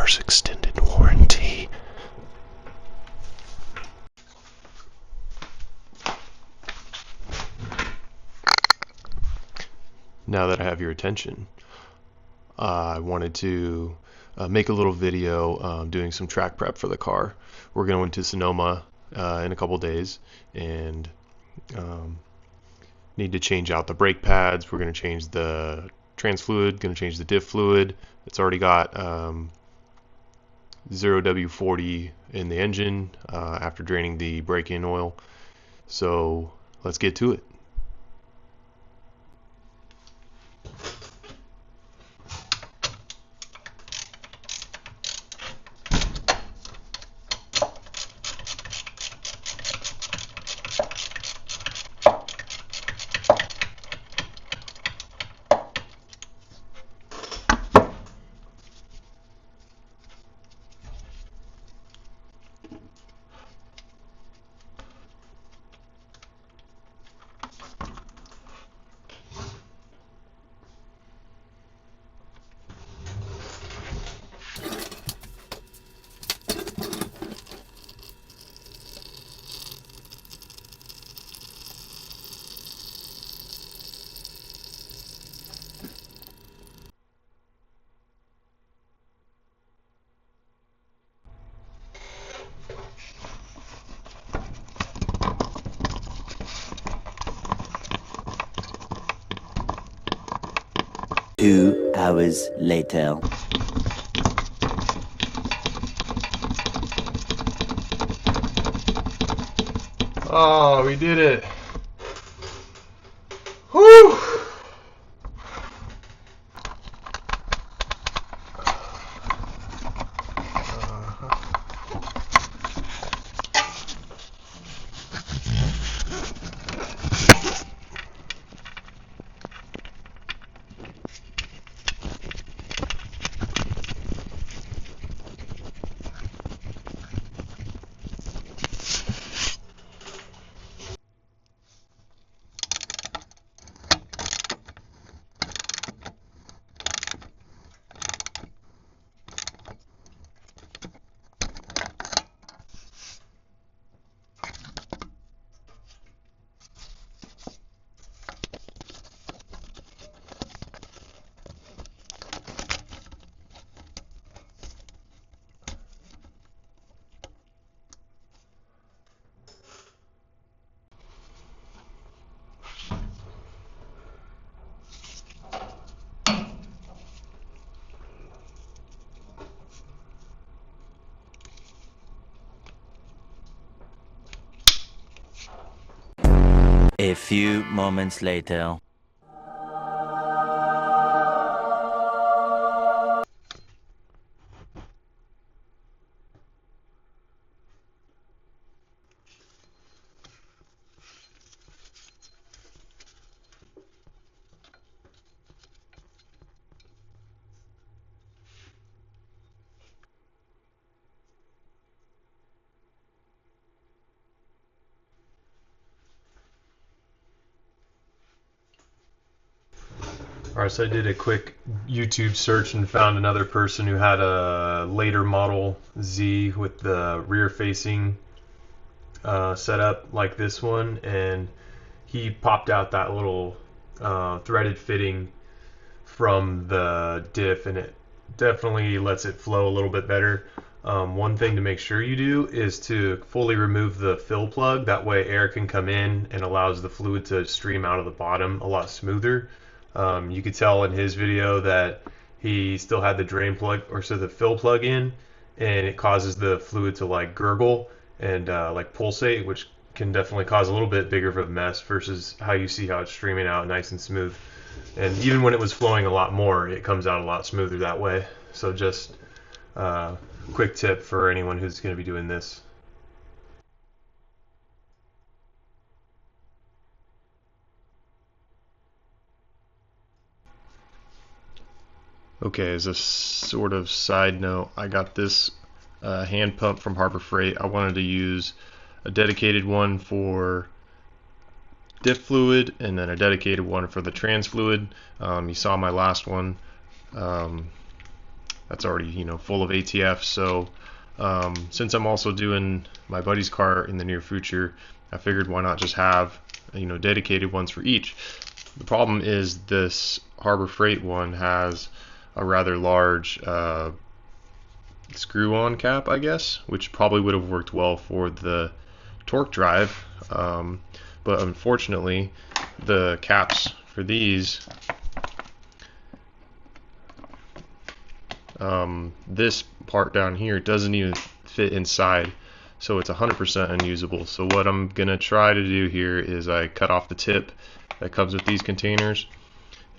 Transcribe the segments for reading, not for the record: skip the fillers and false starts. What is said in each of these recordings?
car's extended warranty. Now that I have your attention, I wanted to make a little video doing some track prep for the car. We're going to Sonoma in a couple days, and need to change out the brake pads. We're going to change the trans fluid, going to change the diff fluid. It's already got 0W40 in the engine after draining the brake-in oil. So let's get to it. Two hours later. Oh, we did it. Whew. A few moments later. Alright, so I did a quick YouTube search and found another person who had a later model Z with the rear facing setup like this one, and he popped out that little threaded fitting from the diff, and it definitely lets it flow a little bit better. One thing to make sure you do is to fully remove the fill plug. That way air can come in and allows the fluid to stream out of the bottom a lot smoother. You could tell in his video that he still had the drain plug, or so the fill plug in, and it causes the fluid to like gurgle and like pulsate, which can definitely cause a little bit bigger of a mess versus how you see how it's streaming out nice and smooth. And even when it was flowing a lot more, it comes out a lot smoother that way. So just quick tip for anyone who's going to be doing this. Okay, as a sort of side note, I got this hand pump from Harbor Freight. I wanted to use a dedicated one for diff fluid and then a dedicated one for the trans fluid. You saw my last one. that's already, you know, full of ATF. So since I'm also doing my buddy's car in the near future, I figured why not just have, you know, dedicated ones for each. The problem is this Harbor Freight one has a rather large screw-on cap, I guess, which probably would have worked well for the torque drive, but unfortunately the caps for these, this part down here doesn't even fit inside, so it's 100% unusable. So what I'm gonna try to do here is I cut off the tip that comes with these containers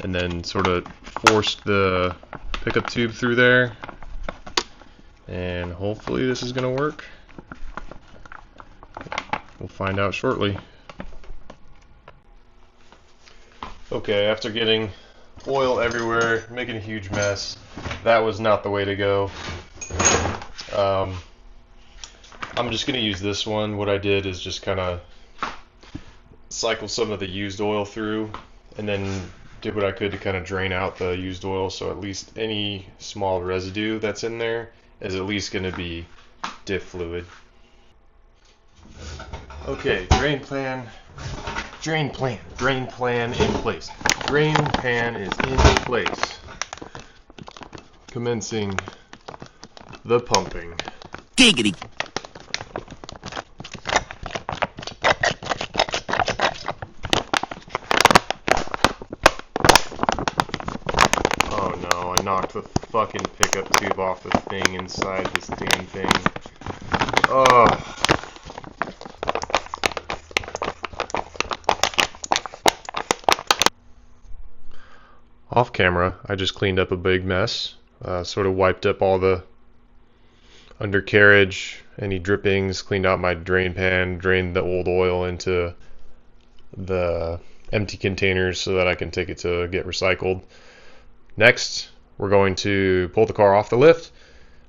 and then sort of force the pickup tube through there, and hopefully this is gonna work. We'll find out shortly. Okay, after getting oil everywhere, making a huge mess, that was not the way to go. I'm just going to use this one. What I did is just kind of cycle some of the used oil through and then did what I could to kind of drain out the used oil, so at least any small residue that's in there is at least going to be diff fluid. Okay, drain plan in place. Drain pan is in place. Commencing the pumping. Giggity. Oh no, I knocked the fucking pickup tube off the thing inside this damn thing. Ugh. Off camera, I just cleaned up a big mess. Sort of wiped up all the undercarriage, any drippings, cleaned out my drain pan, drained the old oil into the empty containers so that I can take it to get recycled. Next, we're going to pull the car off the lift.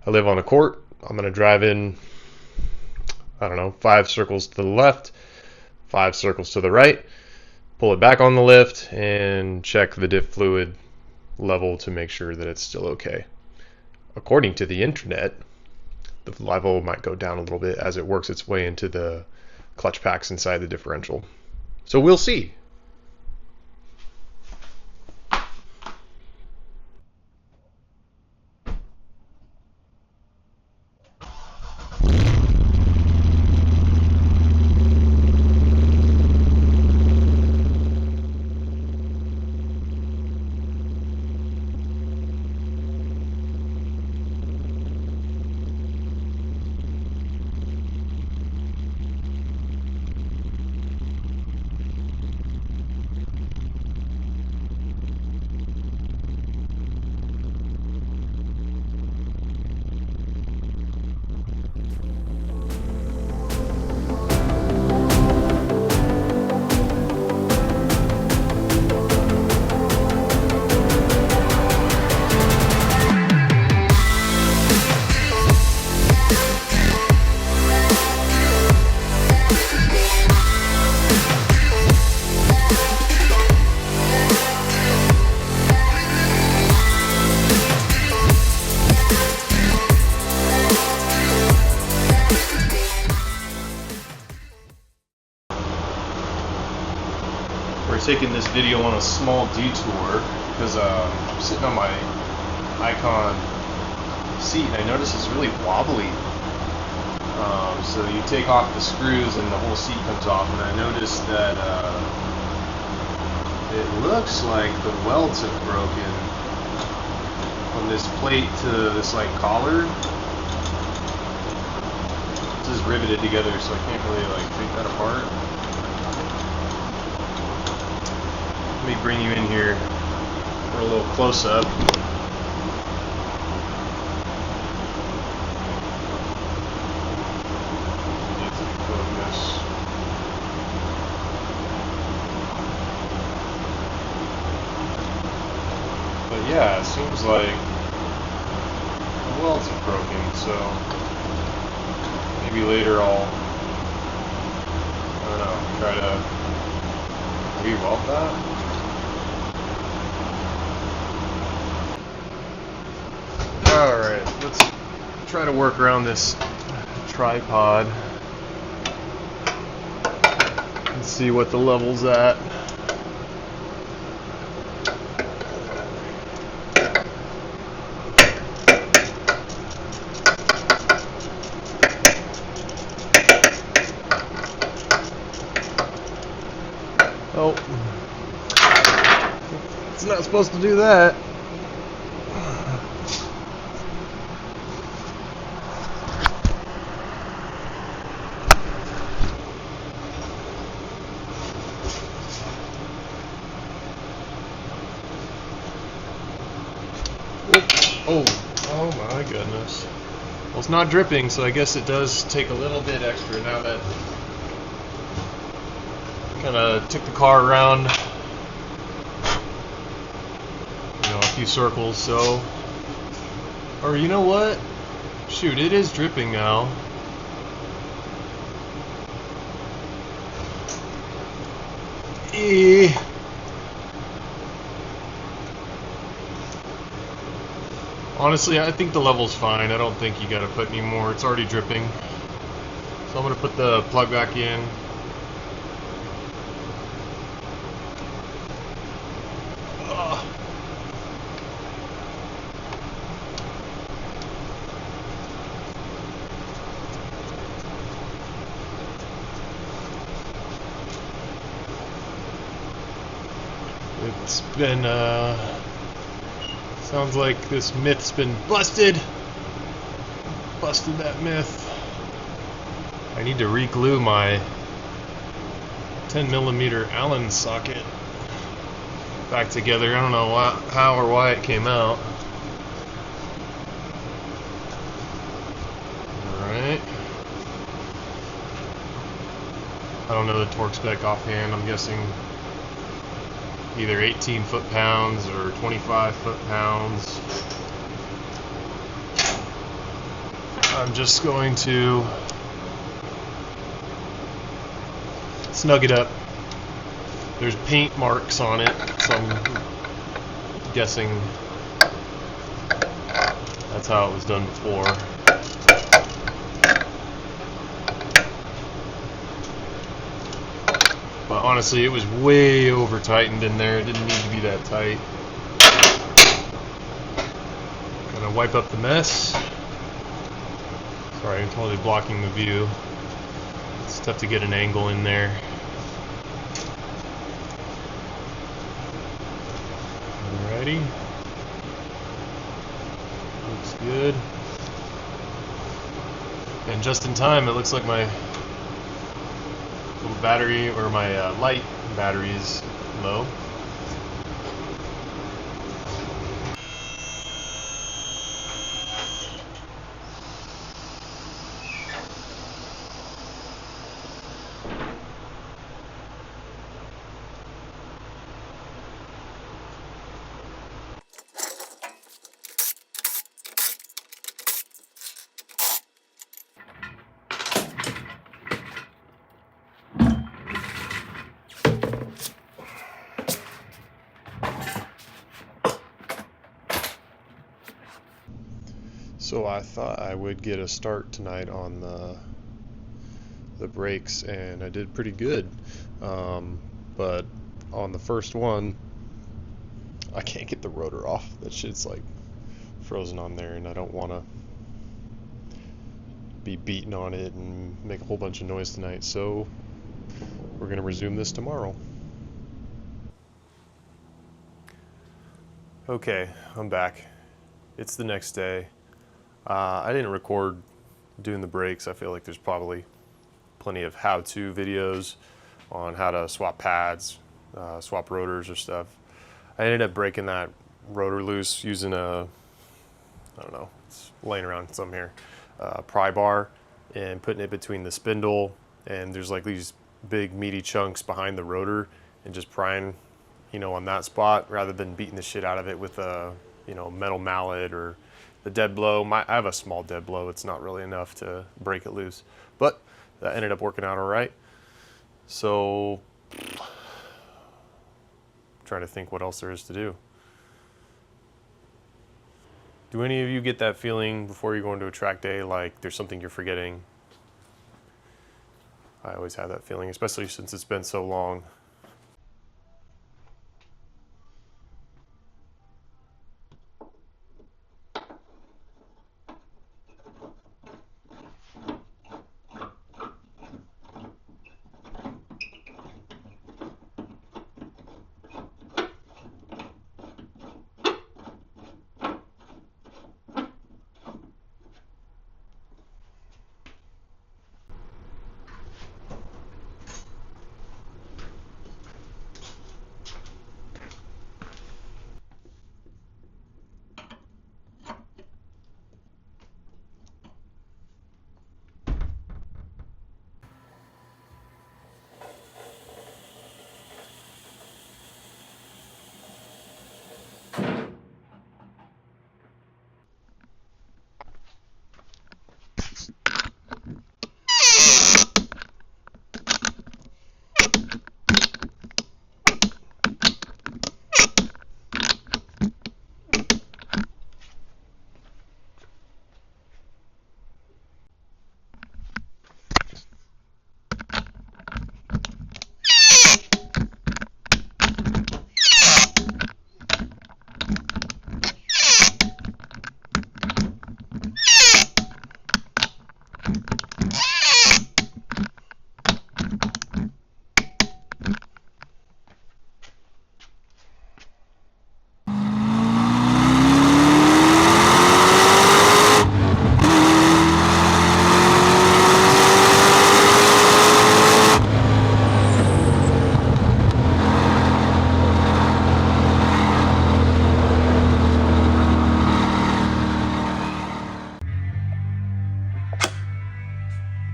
I live on a court. I'm going to drive in, I don't know, 5 circles to the left, 5 circles to the right, pull it back on the lift, and check the diff fluid level to make sure that it's still okay. According to the internet, the level might go down a little bit as it works its way into the clutch packs inside the differential. So we'll see. We're taking this video on a small detour because I'm sitting on my Icon seat and I notice it's really wobbly. So you take off the screws and the whole seat comes off, and I noticed that it looks like the welds have broken from this plate to this like collar. This is riveted together, so I can't really like take that apart. Let me bring you in here for a little close-up. But yeah, it seems like the welds are broken, so maybe later I'll, I don't know, try to re-weld that. Alright, let's try to work around this tripod and see what the level's at. Oh, it's not supposed to do that. Oh my goodness. Well, it's not dripping, so I guess it does take a little bit extra now that kind of took the car around, a few circles. So, or you know what? Shoot, it is dripping now. Honestly, I think the level's fine. I don't think you gotta put any more. It's already dripping. So I'm gonna put the plug back in. It's been, sounds like this myth's been busted. Busted that myth. I need to re-glue my 10mm Allen socket back together. I don't know how or why it came out. Alright. I don't know the torque spec offhand. I'm guessing either 18 foot-pounds or 25 foot-pounds. I'm just going to snug it up. There's paint marks on it, so I'm guessing that's how it was done before. But honestly, it was way over tightened in there. It didn't need to be that tight. Gonna wipe up the mess. Sorry, I'm totally blocking the view. It's tough to get an angle in there. Alrighty. Looks good. And just in time, it looks like my little battery, or my light battery, is low. So I thought I would get a start tonight on the brakes, and I did pretty good. But on the first one, I can't get the rotor off. That shit's like frozen on there, and I don't want to be beating on it and make a whole bunch of noise tonight. So we're gonna resume this tomorrow. Okay, I'm back. It's the next day. I didn't record doing the brakes. I feel like there's probably plenty of how-to videos on how to swap pads, swap rotors or stuff. I ended up breaking that rotor loose using I don't know, it's laying around some here, pry bar, and putting it between the spindle, and there's like these big meaty chunks behind the rotor, and just prying, on that spot rather than beating the shit out of it with a, metal mallet or the dead blow. I have a small dead blow. It's not really enough to break it loose, but that ended up working out all right. So, trying to think what else there is to do. Do any of you get that feeling before you go into a track day like there's something you're forgetting? I always have that feeling, especially since it's been so long.